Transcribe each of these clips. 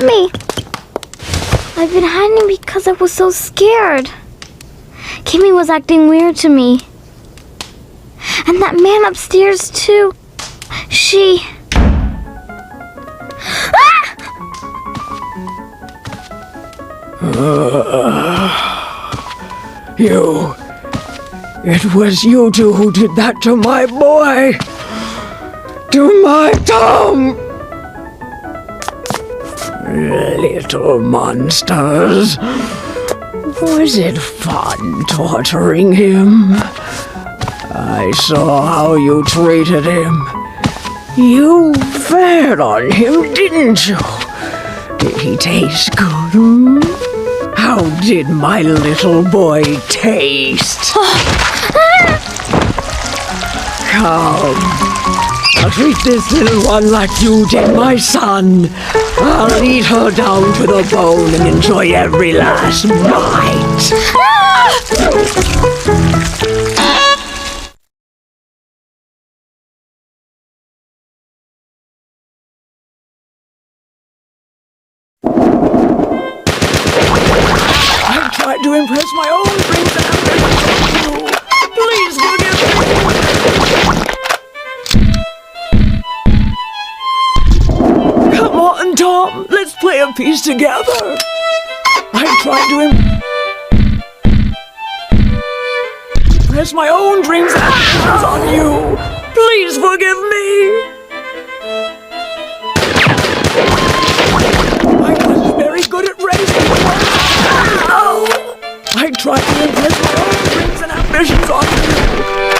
me. I've been hiding because I was so scared. Kimmy was acting weird to me. And that man upstairs, too. She... You... It was you two who did that to my boy! To my Tom! Little monsters. Was it fun torturing him? I saw how you treated him. You fed on him, didn't you? Did he taste good? How did my little boy taste? Come. I'll treat this little one like you did my son. I'll eat her down to the bone and enjoy every last bite. I tried to impress my own dreams and ambitions on you. Please forgive me. Come on, Tom, let's play a piece together. I tried to impress my own dreams and ambitions on you. Please forgive me. I was very good at raising you. I tried to impress my own dreams and ambitions on you.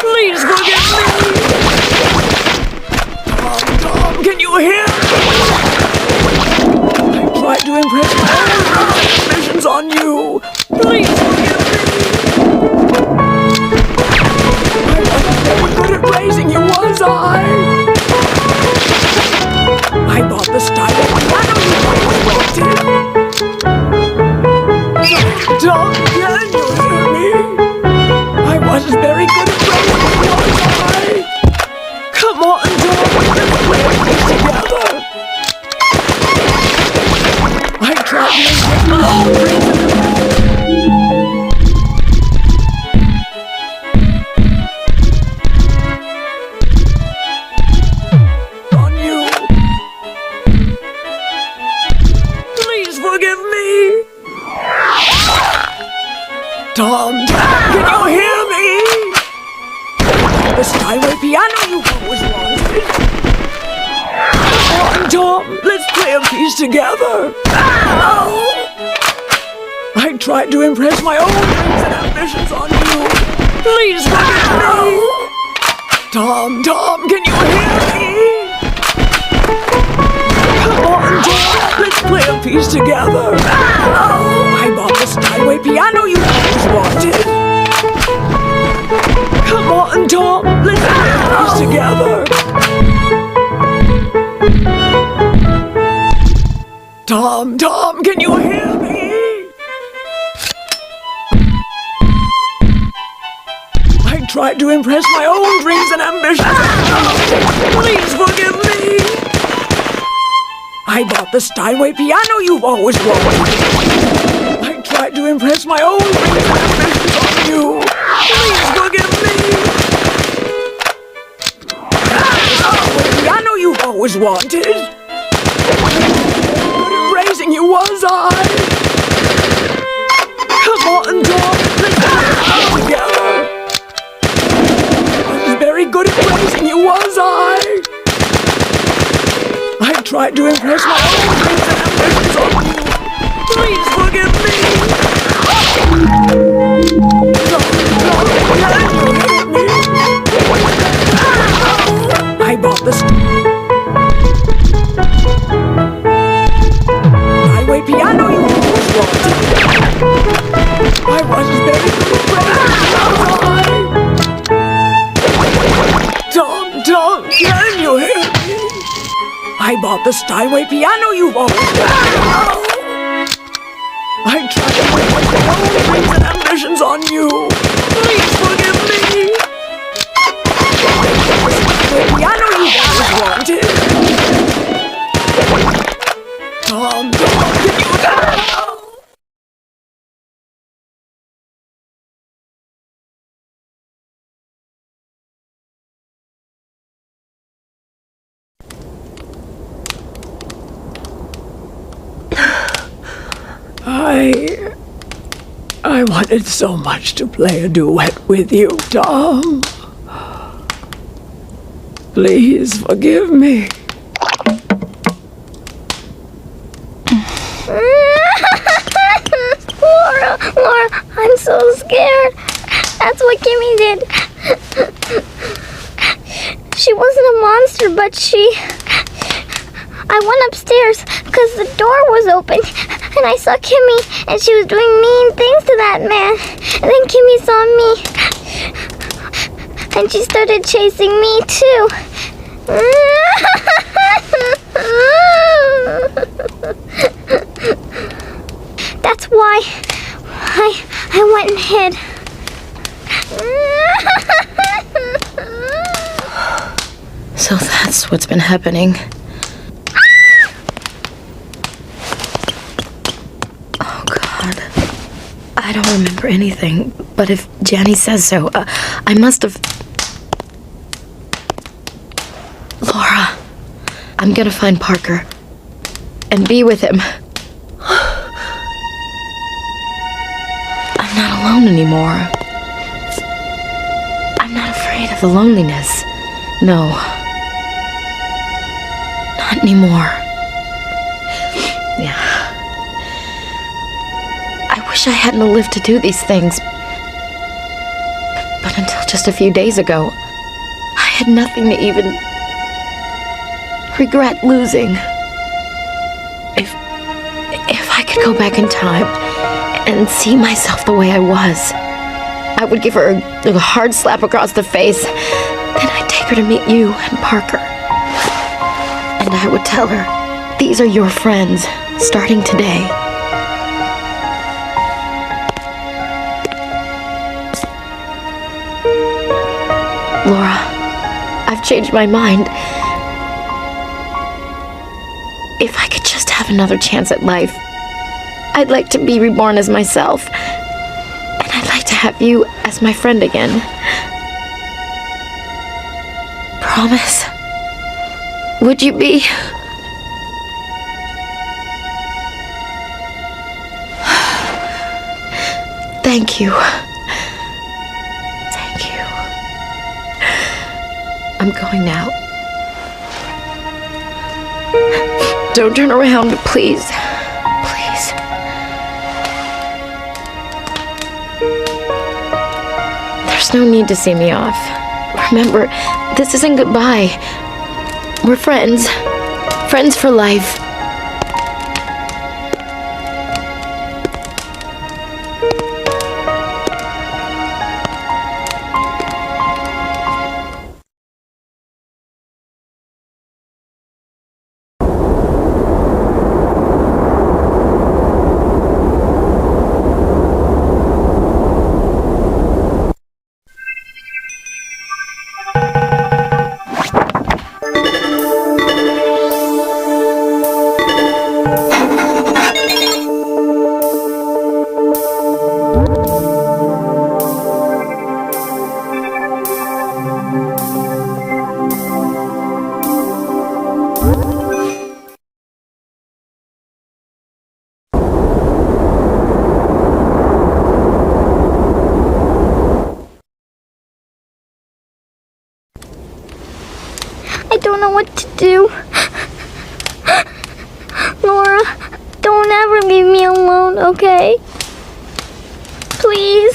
Please forgive me. Tom, can you hear me? I tried to impress my own dreams and ambitions on you. Please forgive me. I wasn't very good at raising you, was I? I bought the style of piano you always wanted. Tom, can you hear me? I wasn't very good at raising you, was I? Come on, Tom, let's play a piece together. I tried to impress my own dreams on you. Please forgive me. Tom, can you hear me? The Steinway piano you've always wanted. Come on, Tom, let's play a piece together. I tried to impress my own dreams and ambitions on you. Please forgive me. Tom, can you hear me? Come on, Tom, let's play a piece together. I bought the Steinway piano you always wanted. Come on, Tom, let's play a piece together. Tom, can you hear me? I tried to impress my own dreams and ambitions. Please forgive me. I bought the Steinway piano you've always wanted. I tried to impress my own dreams and ambitions on you. Please forgive me. The Steinway piano you've always wanted. Good at raising you, was I? Come on, Tom, let's play a piece together. I was very good at raising you, was I? I tried to impress my own dreams and ambitions on you. Please forgive me. I bought the Steinway piano you always wanted. I was very good at raising Tom, can you hear me? I bought the Steinway piano you've always wanted. I tried to impress my own dreams and ambitions on you. Please forgive me. The piano you've always wanted. Tom, I wanted so much to play a duet with you, Tom. Please forgive me. Laura, I'm so scared. That's what Kimmy did. She wasn't a monster, but I went upstairs because the door was open, and I saw Kimmy, and she was doing mean things to that man. And then Kimmy saw me, and she started chasing me too. That's why I went and hid. So that's what's been happening. Oh, God. I don't remember anything, but if Janny says so, I must have... Laura, I'm gonna find Parker and be with him. I'm not alone anymore. I'm not afraid of the loneliness. No. Not anymore. Yeah. I wish I hadn't lived to do these things. But until just a few days ago, I had nothing to even regret losing. If I could go back in time and see myself the way I was, I would give her a hard slap across the face. Then I'd take her to meet you and Parker. And I would tell her, these are your friends, starting today. Laura, I've changed my mind. If I could just have another chance at life, I'd like to be reborn as myself. And I'd like to have you as my friend again. Promise? Would you be? Thank you. Thank you. I'm going now. Don't turn around, please. Please. There's no need to see me off. Remember, this isn't goodbye. We're friends. Friends for life. I don't know what to do. Laura, don't ever leave me alone, okay? Please.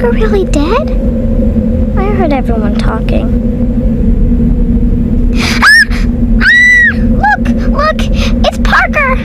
Parker really dead? I heard everyone talking. Look! It's Parker!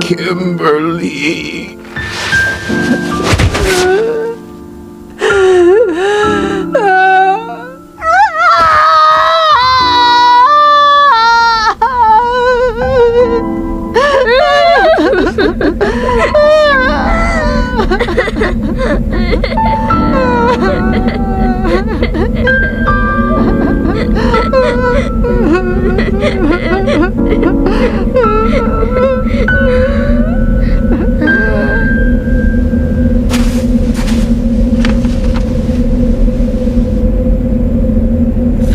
Kimberly.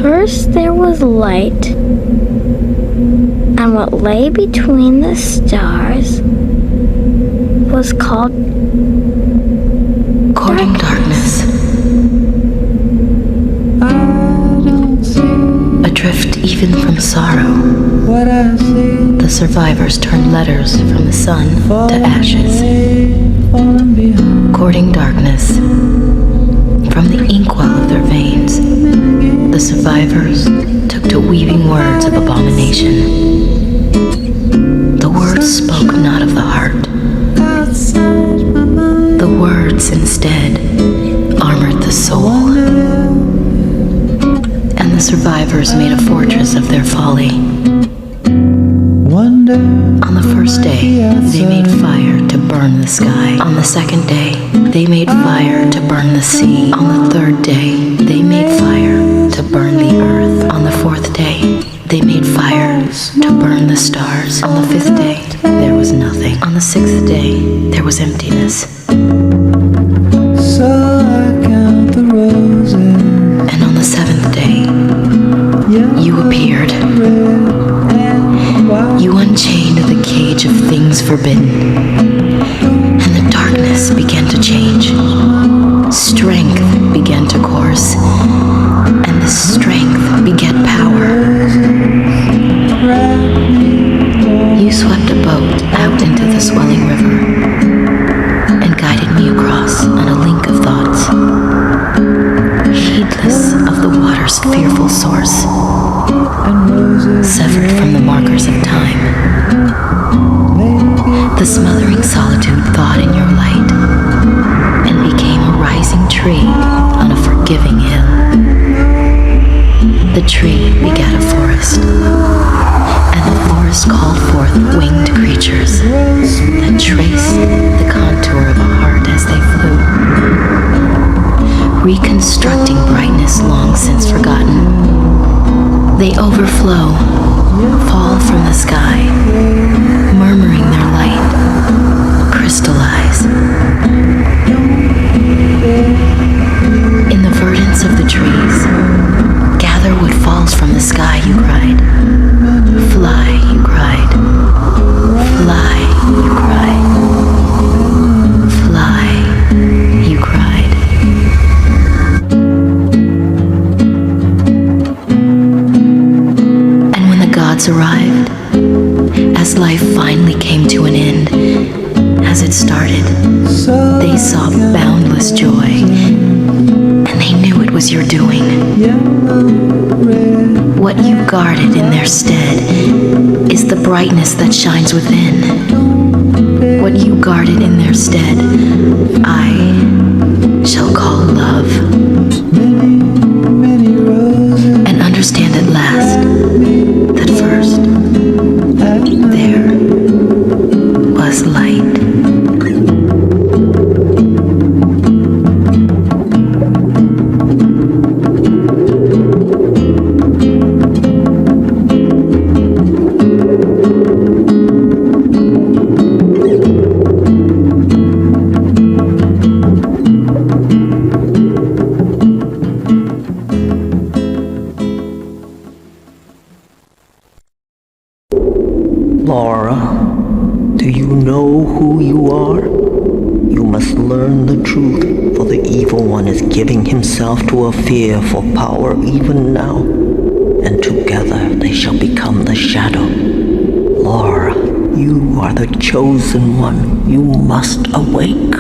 First there was light, and what lay between the stars was called Courting darkness. Adrift even from sorrow, the survivors turned letters from the sun to ashes. Courting darkness. From the inkwell of their veins, the survivors took to weaving words of abomination. The words spoke not of the heart. The words instead armored the soul. And the survivors made a fortress of their folly. On the first day, they made fire to burn the sky. On the second day, they made fire to burn the sea. On the third day, they made fire to burn the earth. On the fourth day, they made fire to burn the stars. On the fifth day, there was nothing. On the sixth day, there was emptiness. So I count the roses. And on the seventh day, you appeared. You unchained the cage of things forbidden, and the darkness began to change. Strength began to course, and the strength begat power. You swept a boat out into the swelling river, and guided me across on a link of thoughts, heedless of the water's fearful source, severed from the markers of time. The smothering solitude thawed in your light, and became a rising tree on a forgiving hill. The tree begat a forest, and the forest called forth winged creatures that traced the contour of a heart as they flew, reconstructing brightness long since forgotten. They overflow, fall from the sky, murmuring their light, crystallize. In the verdance of the trees, gather what falls from the sky, you cried. Fly, you cried. Fly, you cried. Fly, you cried. Gods arrived, as life finally came to an end. As it started, they saw boundless joy, and they knew it was your doing. What you guarded in their stead is the brightness that shines within. What you guarded in their stead, I shall call love. And understand at last learn the truth, for the evil one is giving himself to a fear for power even now, and together they shall become the shadow. Laura, you are the chosen one. You must awake.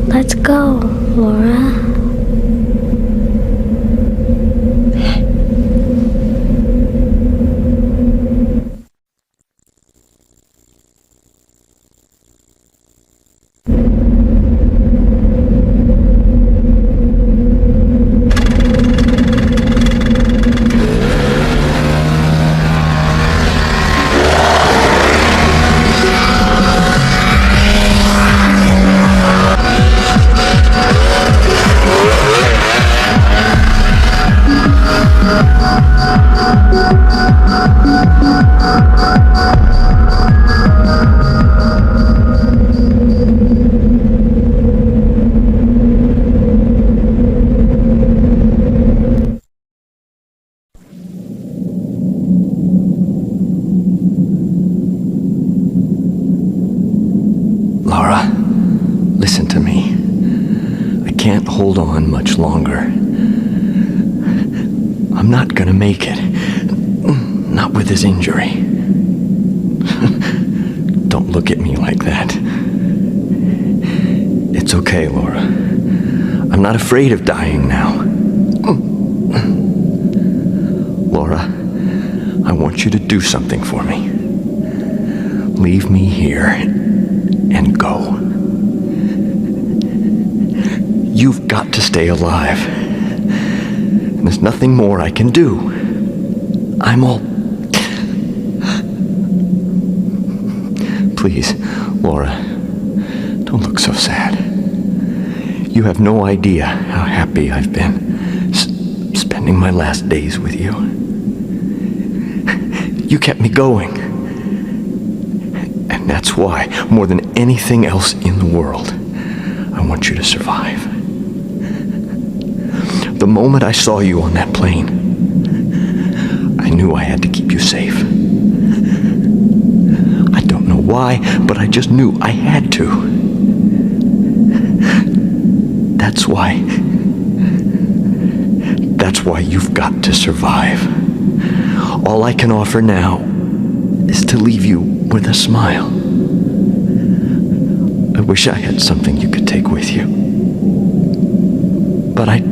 Let's go, Laura. Laura, listen to me. I can't hold on much longer. I'm not gonna make it. Not with this injury. Don't look at me like that. It's okay, Laura. I'm not afraid of dying now. Laura, I want you to do something for me. Leave me here and go. You've got to stay alive. And there's nothing more I can do. I'm all... Please, Laura, don't look so sad. You have no idea how happy I've been spending my last days with you. You kept me going. And that's why, more than anything else in the world, I want you to survive. The moment I saw you on that plane, I knew I had to keep you safe. I don't know why, but I just knew I had to. That's why you've got to survive. All I can offer now is to leave you with a smile. I wish I had something you could take with you. But I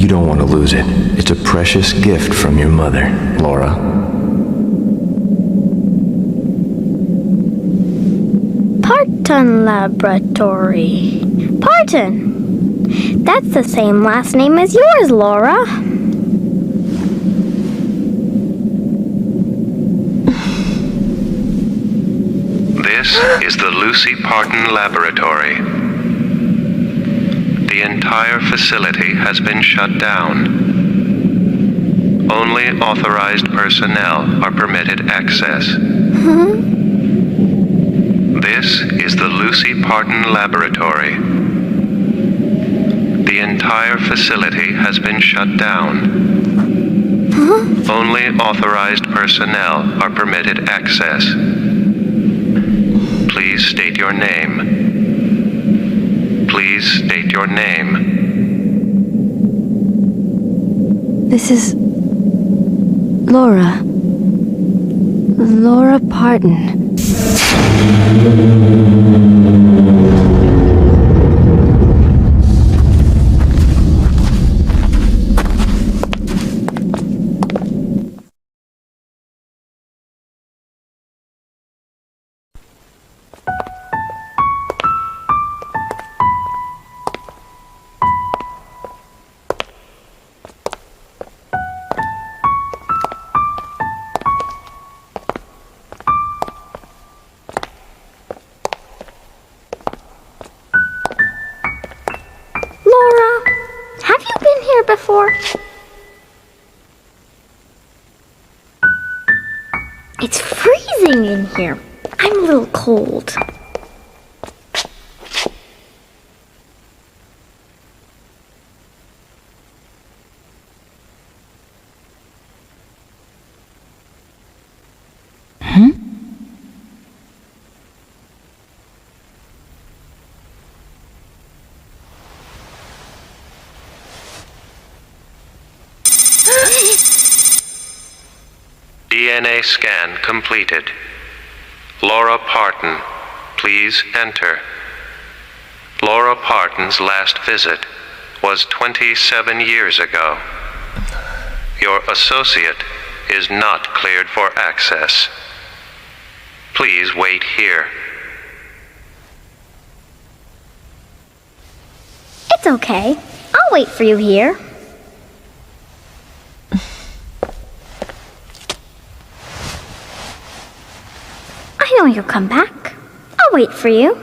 You don't want to lose it. It's a precious gift from your mother, Laura. Parton Laboratory. Parton. That's the same last name as yours, Laura. This is the Lucy Parton Laboratory. The entire facility has been shut down. Only authorized personnel are permitted access. This is the Lucy Parton Laboratory. The entire facility has been shut down. Only authorized personnel are permitted access. Please state your name. Please state your name. This is Laura. Laura Parton. Before. It's freezing in here. I'm a little cold. DNA scan completed. Laura Parton, please enter. Laura Parton's last visit was 27 years ago. Your associate is not cleared for access. Please wait here. It's okay. I'll wait for you here. I know you'll come back. I'll wait for you.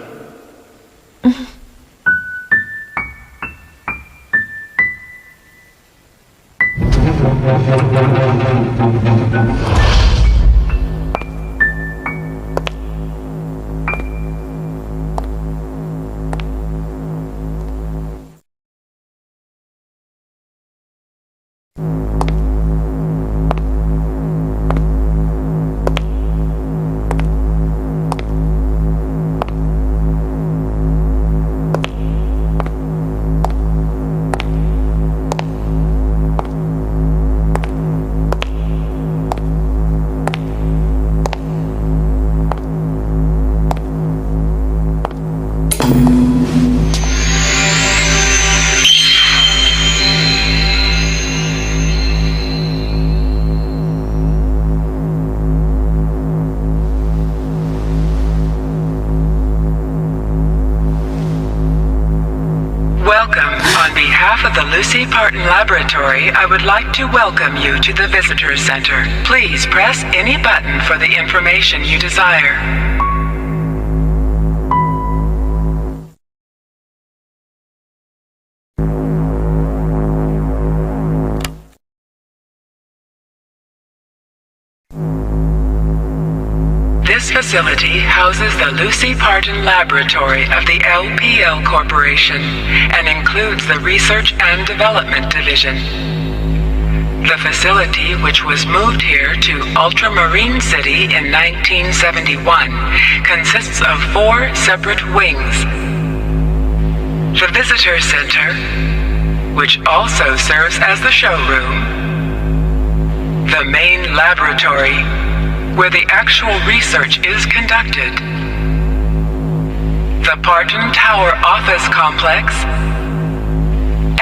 The Lucy Parton Laboratory, I would like to welcome you to the Visitor Center. Please press any button for the information you desire. This facility houses the Lucy Parton Laboratory of the LPL Corporation and includes the Research and Development Division. The facility, which was moved here to Ultramarine City in 1971, consists of 4 separate wings. The Visitor Center, which also serves as the showroom. The main laboratory, where the actual research is conducted. The Parton Tower Office Complex,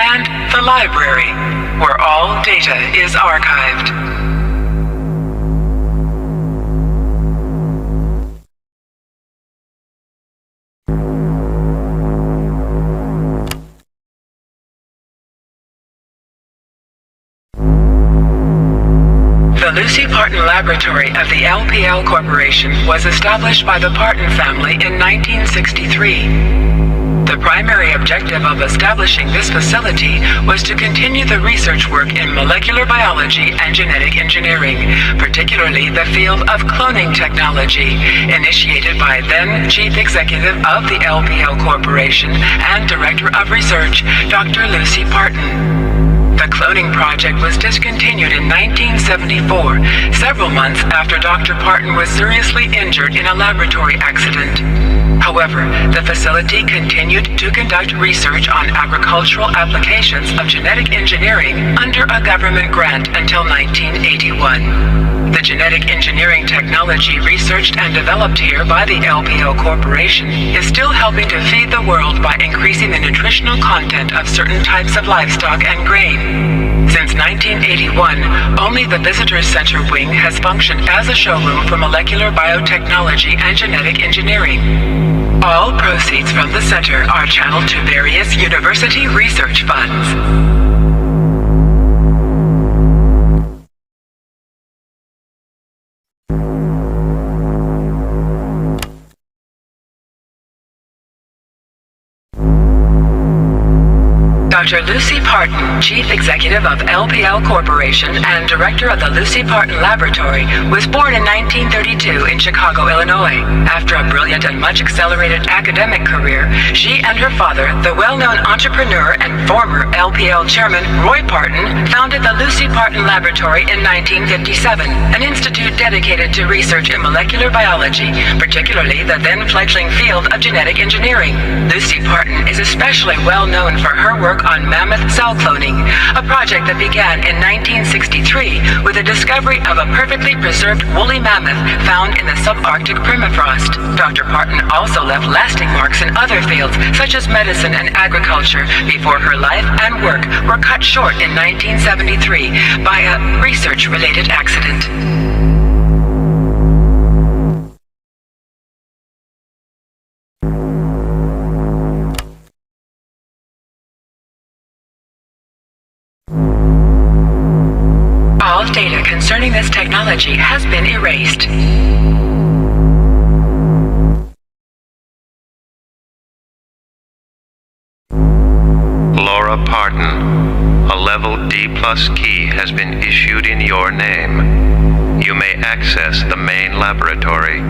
and the library, where all data is archived. The Lucy Parton Laboratory of the LPL Corporation was established by the Parton family in 1963. The primary objective of establishing this facility was to continue the research work in molecular biology and genetic engineering, particularly the field of cloning technology, initiated by then Chief Executive of the LPL Corporation and Director of Research, Dr. Lucy Parton. The cloning project was discontinued in 1974, several months after Dr. Parton was seriously injured in a laboratory accident. However, the facility continued to conduct research on agricultural applications of genetic engineering under a government grant until 1981. The genetic engineering technology researched and developed here by the LPL Corporation is still helping to feed the world by increasing the nutritional content of certain types of livestock and grain. Since 1981, only the Visitors Center wing has functioned as a showroom for molecular biotechnology and genetic engineering. All proceeds from the center are channeled to various university research funds. Dr. Lucy Parton, Chief Executive of LPL Corporation and Director of the Lucy Parton Laboratory, was born in 1932 in Chicago, Illinois. After a brilliant and much accelerated academic career, she and her father, the well-known entrepreneur and former LPL chairman Roy Parton, founded the Lucy Parton Laboratory in 1957, an institute dedicated to research in molecular biology, particularly the then fledgling field of genetic engineering. Lucy Parton is especially well known for her work on mammoth cell cloning, a project that began in 1963 with the discovery of a perfectly preserved woolly mammoth found in the subarctic permafrost. Dr. Parton also left lasting marks in other fields, such as medicine and agriculture, before her life and work were cut short in 1973 by a research-related accident. All data concerning this technology has been erased. Laura Parton, a level D+ key has been issued in your name. You may access the main laboratory.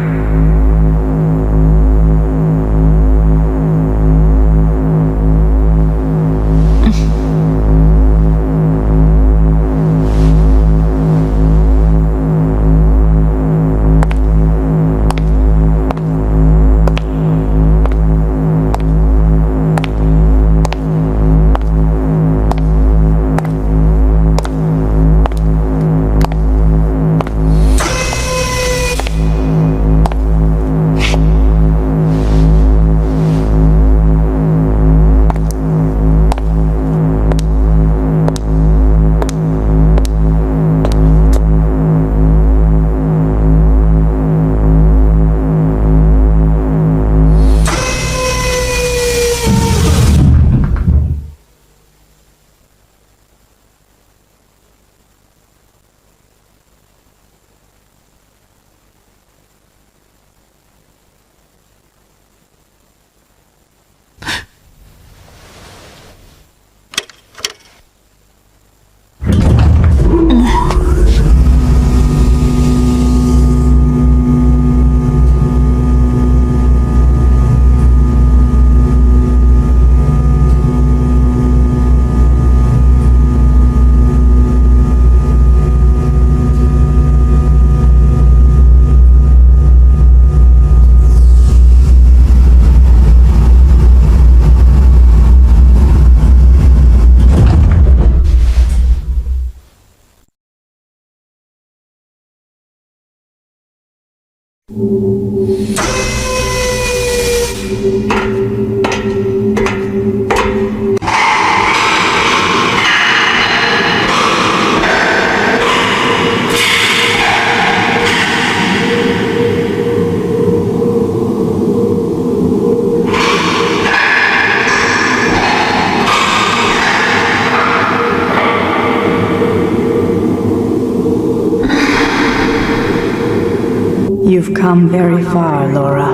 You've come very far, Laura.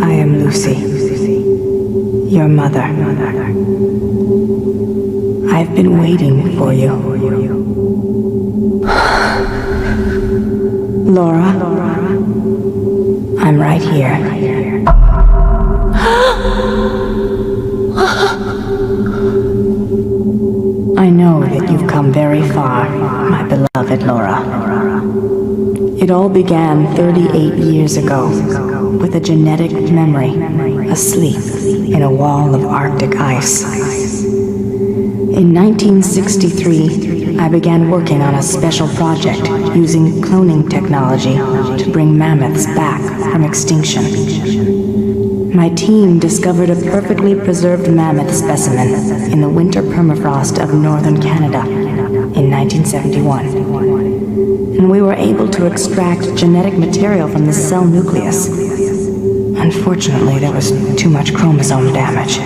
I am Lucy, your mother. I've been waiting for you. Laura, I'm right here. I know that you've come very far, my beloved Laura. It all began 38 years ago with a genetic memory asleep in a wall of Arctic ice. In 1963, I began working on a special project using cloning technology to bring mammoths back from extinction. My team discovered a perfectly preserved mammoth specimen in the winter permafrost of northern Canada in 1971. And we were able to extract genetic material from the cell nucleus. Unfortunately, there was too much chromosome damage.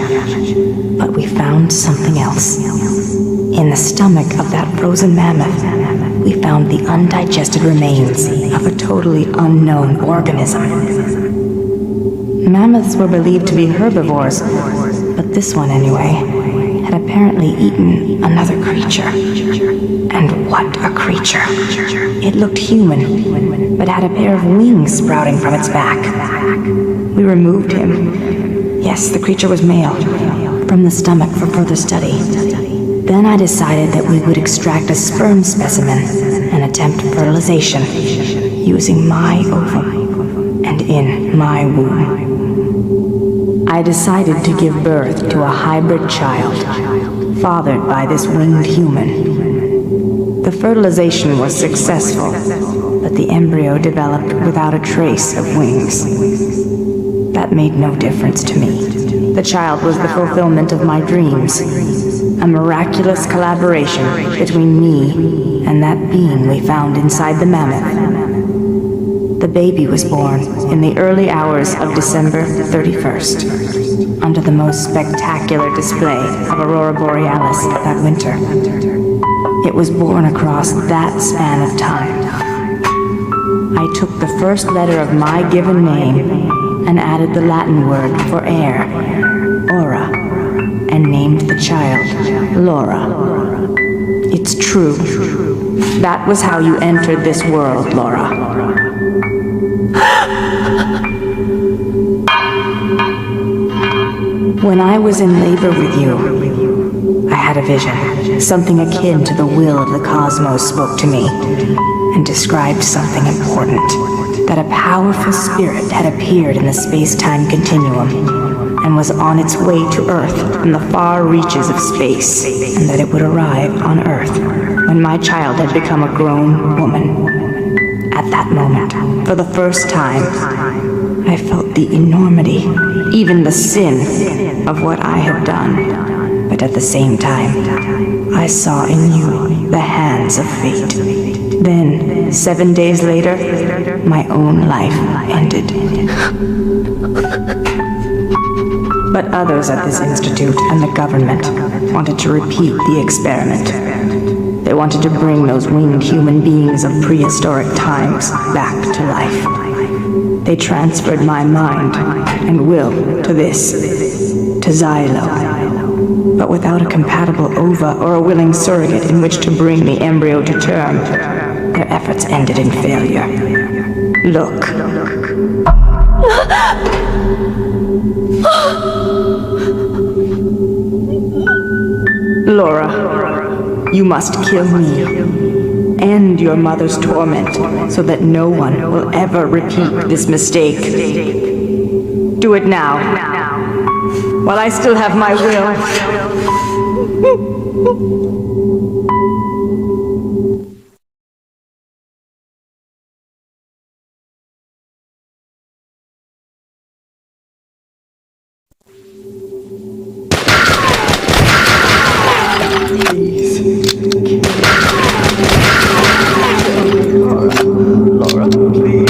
But we found something else. In the stomach of that frozen mammoth, we found the undigested remains of a totally unknown organism. Mammoths were believed to be herbivores, but this one anyway had apparently eaten another creature. And what a creature. It looked human, but had a pair of wings sprouting from its back. We removed him. Yes, the creature was male, from the stomach for further study. Then I decided that we would extract a sperm specimen and attempt fertilization using my ovum and in my womb. I decided to give birth to a hybrid child, fathered by this winged human. The fertilization was successful, but the embryo developed without a trace of wings. That made no difference to me. The child was the fulfillment of my dreams, a miraculous collaboration between me and that being we found inside the mammoth. The baby was born in the early hours of December 31st, under the most spectacular display of Aurora Borealis that winter. It was born across that span of time. I took the first letter of my given name and added the Latin word for air, aura, and named the child Laura. It's true. That was how you entered this world, Laura. When I was in labor with you, I had a vision. Something akin to the will of the cosmos spoke to me and described something important. That a powerful spirit had appeared in the space-time continuum and was on its way to Earth from the far reaches of space, and that it would arrive on Earth when my child had become a grown woman. At that moment, for the first time, I felt the enormity, even the sin, of what I had done. But at the same time, I saw in you the hands of fate. Then, 7 days later, my own life ended. But others at this institute and the government wanted to repeat the experiment. They wanted to bring those winged human beings of prehistoric times back to life. They transferred my mind and will to this, to Xylo. But without a compatible ova or a willing surrogate in which to bring the embryo to term, their efforts ended in failure. Look. Laura, you must kill me. End your mother's torment so that no one will ever repeat this mistake. Do it now, while I still have my will. Laura, please.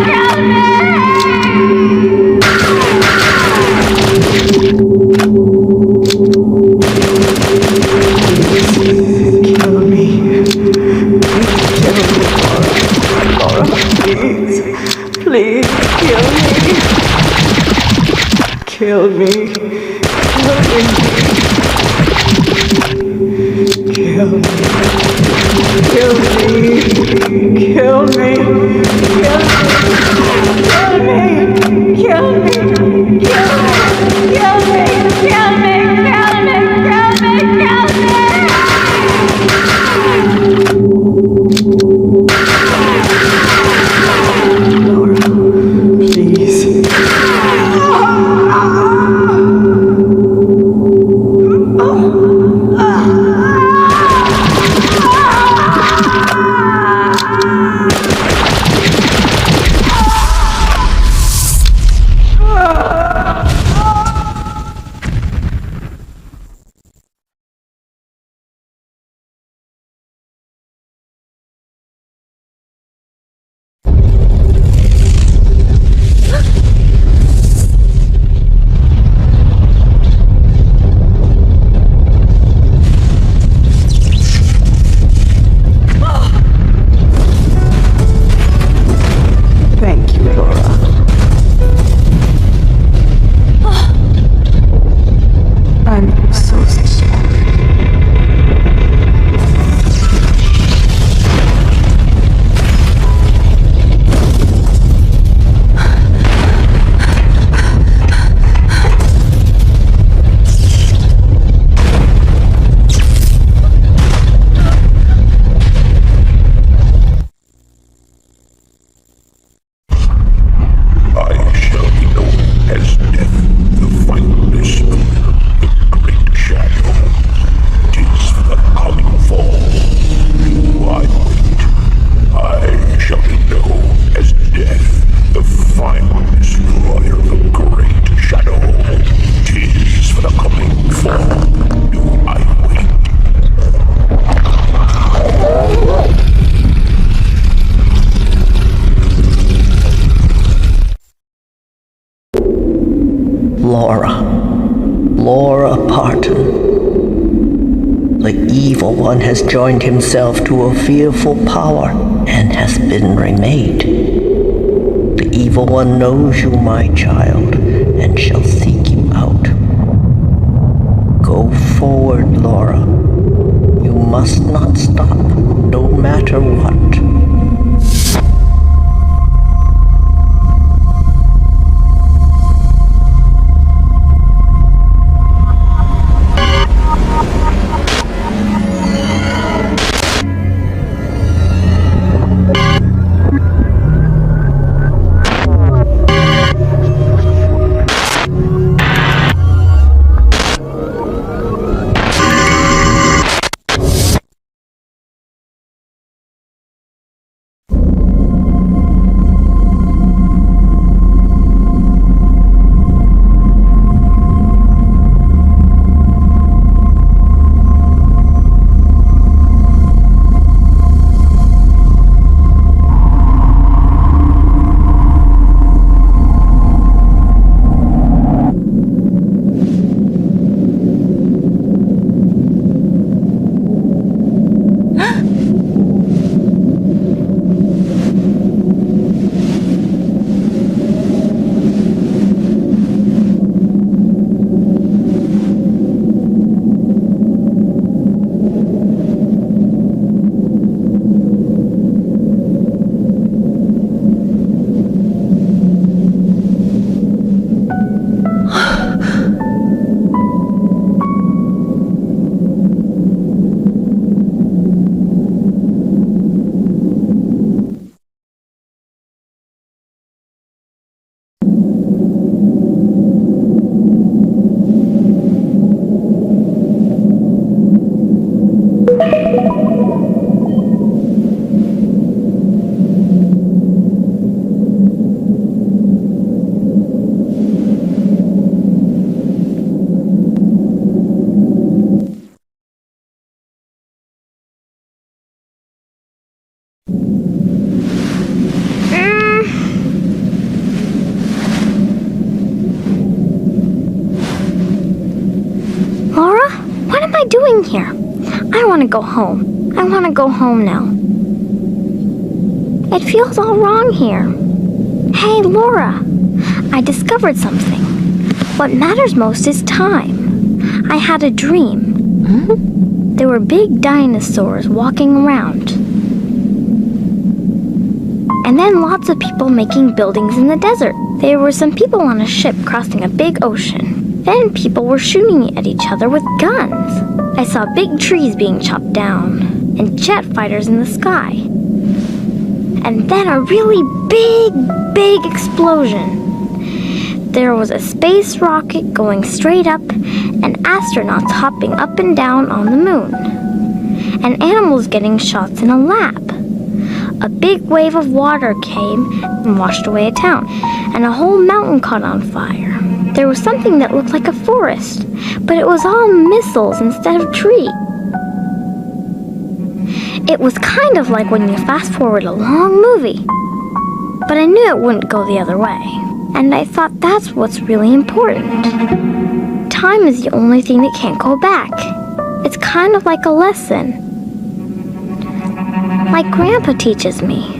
Kill me. Kill me, Laura. Please. Please, kill me. Kill me. Kill me. Kill me. Kill me. Kill me. Kill me. Kill me. Please. Thank you, Laura. I'm so sorry. I shall be known as Death, the final destroyer, the great shadow. 'Tis for the coming fall. Do I wait? I shall be known as Death, the final destroyer, the great shadow. 'Tis for the coming fall. Do I wait? Laura Parton. The evil one has joined himself to a fearful power and has been remade. The evil one knows you, my child, and shall seek you out. Go forward, Laura. You must not stop, no matter what. want to go home. I want to go home now. It feels all wrong here. Hey, Laura, I discovered something. What matters most is time. I had a dream. There were big dinosaurs walking around. And then lots of people making buildings in the desert. There were some people on a ship crossing a big ocean. Then people were shooting at each other with guns. I saw big trees being chopped down and jet fighters in the sky. And then a really big explosion. There was a space rocket going straight up and astronauts hopping up and down on the moon. And animals getting shots in a lab. A big wave of water came and washed away a town, and a whole mountain caught on fire. There was something that looked like a forest, but it was all missiles instead of trees. It was kind of like when you fast forward a long movie. But I knew it wouldn't go the other way, and I thought that's what's really important. Time is the only thing that can't go back. It's kind of like a lesson. Like Grandpa teaches me.